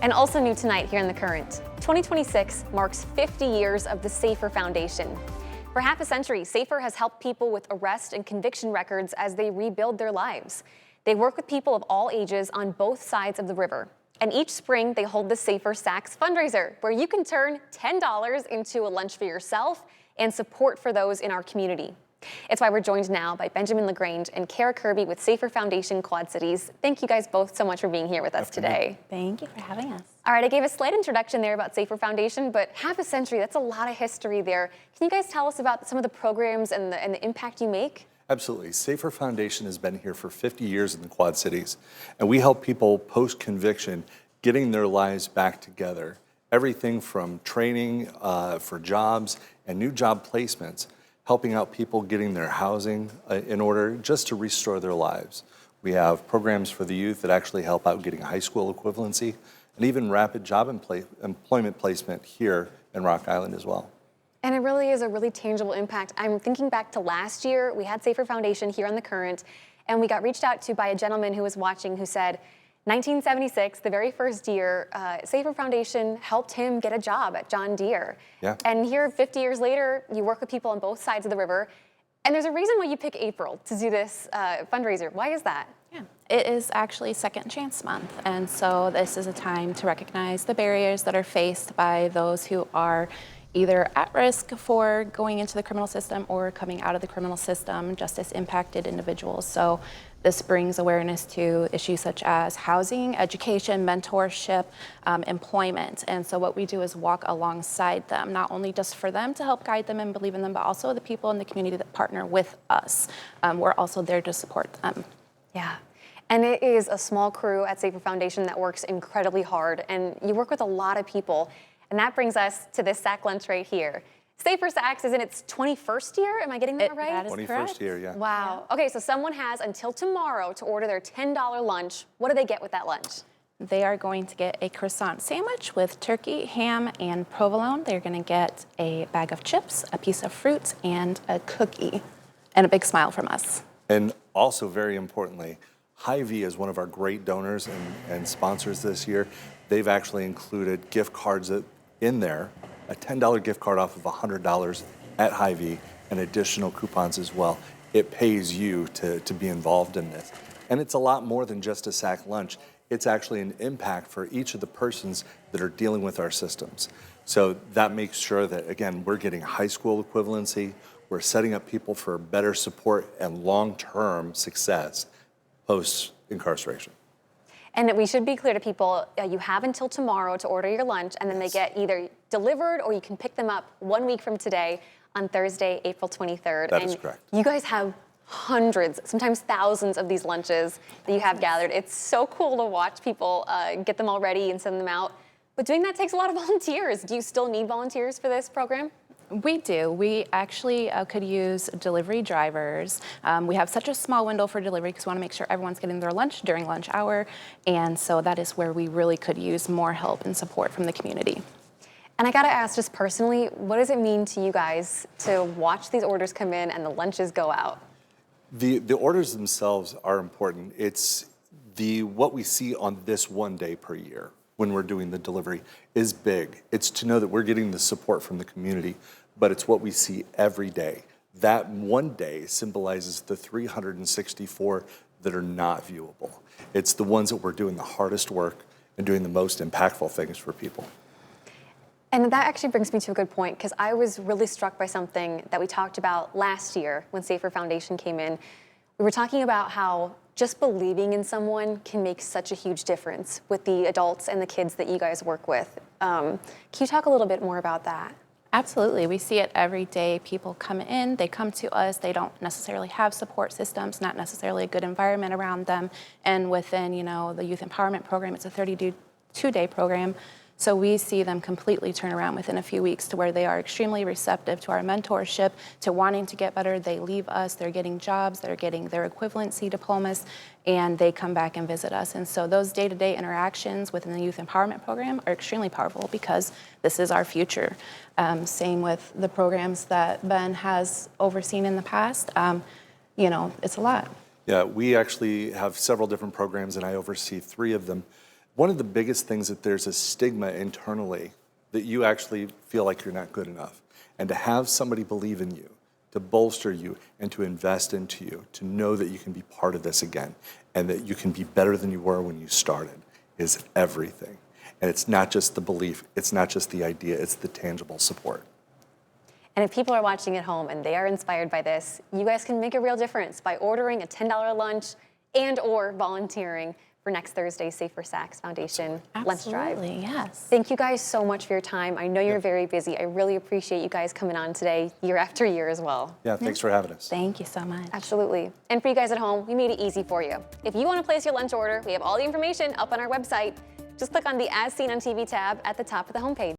And also new tonight here in The Current, 2026 marks 50 years of the SAFER Foundation. For half a century, SAFER has helped people with arrest and conviction records as they rebuild their lives. They work with people of all ages on both sides of the river. And each spring, they hold the SAFER Sacks fundraiser, where you can turn $10 into a lunch for yourself and support for those in our community. It's why we're joined now by Benjamin LaGrange and Kara Kirby with SAFER Foundation Quad Cities. Thank you guys both so much for being here with us today. Thank you for having us. All right, I gave a slight introduction there about SAFER Foundation, but half a century, that's a lot of history there. Can you guys tell us about some of the programs and the impact you make? Absolutely. SAFER Foundation has been here for 50 years in the Quad Cities, and we help people post-conviction getting their lives back together. Everything from training for jobs and new job placements, helping out people getting their housing in order just to restore their lives. We have programs for the youth that actually help out getting high school equivalency and even rapid job employment placement here in Rock Island as well. And it really is a really tangible impact. I'm thinking back to last year, we had SAFER Foundation here on The Current, and we got reached out to by a gentleman who was watching who said, 1976, the very first year, SAFER Foundation helped him get a job at John Deere. Yeah. And here, 50 years later, you work with people on both sides of the river. And there's a reason why you pick April to do this fundraiser. Why is that? Yeah, it is actually Second Chance Month. And so this is a time to recognize the barriers that are faced by those who are either at risk for going into the criminal system or coming out of the criminal system, justice impacted individuals. So this brings awareness to issues such as housing, education, mentorship, employment. And so what we do is walk alongside them, not only just for them to help guide them and believe in them, but also the people in the community that partner with us. We're also there to support them. Yeah. And it is a small crew at SAFER Foundation that works incredibly hard, and you work with a lot of people. And that brings us to this sack lunch right here. SAFER Sacks is in its 21st year. Am I getting that right? That is 21st correct. year, yeah. Wow. Okay, so someone has until tomorrow to order their $10 lunch. What do they get with that lunch? They are going to get a croissant sandwich with turkey, ham, and provolone. They're going to get a bag of chips, a piece of fruit, and a cookie, and a big smile from us. And also, very importantly, Hy-Vee is one of our great donors and sponsors this year. They've actually included gift cards in there, a $10 gift card off of $100 at Hy-Vee, and additional coupons as well. It pays you to be involved in this. And it's a lot more than just a sack lunch. It's actually an impact for each of the persons that are dealing with our systems. So that makes sure that, again, we're getting high school equivalency, we're setting up people for better support and long-term success post-incarceration. And we should be clear to people, you have until tomorrow to order your lunch, and then they get either delivered or you can pick them up 1 week from today on Thursday, April 23rd. That is correct. You guys have hundreds, sometimes thousands of these lunches that you have gathered. It's so cool to watch people get them all ready and send them out. But doing that takes a lot of volunteers. Do you still need volunteers for this program? We do. We actually could use delivery drivers. We have such a small window for delivery because we want to make sure everyone's getting their lunch during lunch hour. And so that is where we really could use more help and support from the community. And I got to ask, just personally, what does it mean to you guys to watch these orders come in and the lunches go out? The orders themselves are important. It's what we see on this one day per year when we're doing the delivery is big. It's to know that we're getting the support from the community, but it's what we see every day. That one day symbolizes the 364 that are not viewable. It's the ones that we're doing the hardest work and doing the most impactful things for people. And that actually brings me to a good point, because I was really struck by something that we talked about last year when SAFER Foundation came in. We were talking about how just believing in someone can make such a huge difference with the adults and the kids that you guys work with. Can you talk a little bit more about that? Absolutely. We see it every day. People come in, they come to us, they don't necessarily have support systems, not necessarily a good environment around them. And within, the youth empowerment program, it's a 32-day program. So we see them completely turn around within a few weeks to where they are extremely receptive to our mentorship, to wanting to get better. They leave us, they're getting jobs, they're getting their equivalency diplomas, and they come back and visit us. And so those day-to-day interactions within the youth empowerment program are extremely powerful because this is our future. Same with the programs that Ben has overseen in the past. It's a lot. Yeah, we actually have several different programs, and I oversee 3 of them. One of the biggest things that there's a stigma internally that you actually feel like you're not good enough. And to have somebody believe in you, to bolster you, and to invest into you, to know that you can be part of this again, and that you can be better than you were when you started, is everything. And it's not just the belief, it's not just the idea, it's the tangible support. And if people are watching at home and they are inspired by this, you guys can make a real difference by ordering a $10 lunch and or volunteering for next Thursday's Safer Sacks Foundation lunch drive. Absolutely, yes. Thank you guys so much for your time. I know you're very busy. I really appreciate you guys coming on today, year after year as well. Yeah, thanks for having us. Thank you so much. Absolutely. And for you guys at home, we made it easy for you. If you want to place your lunch order, we have all the information up on our website. Just click on the As Seen on TV tab at the top of the homepage.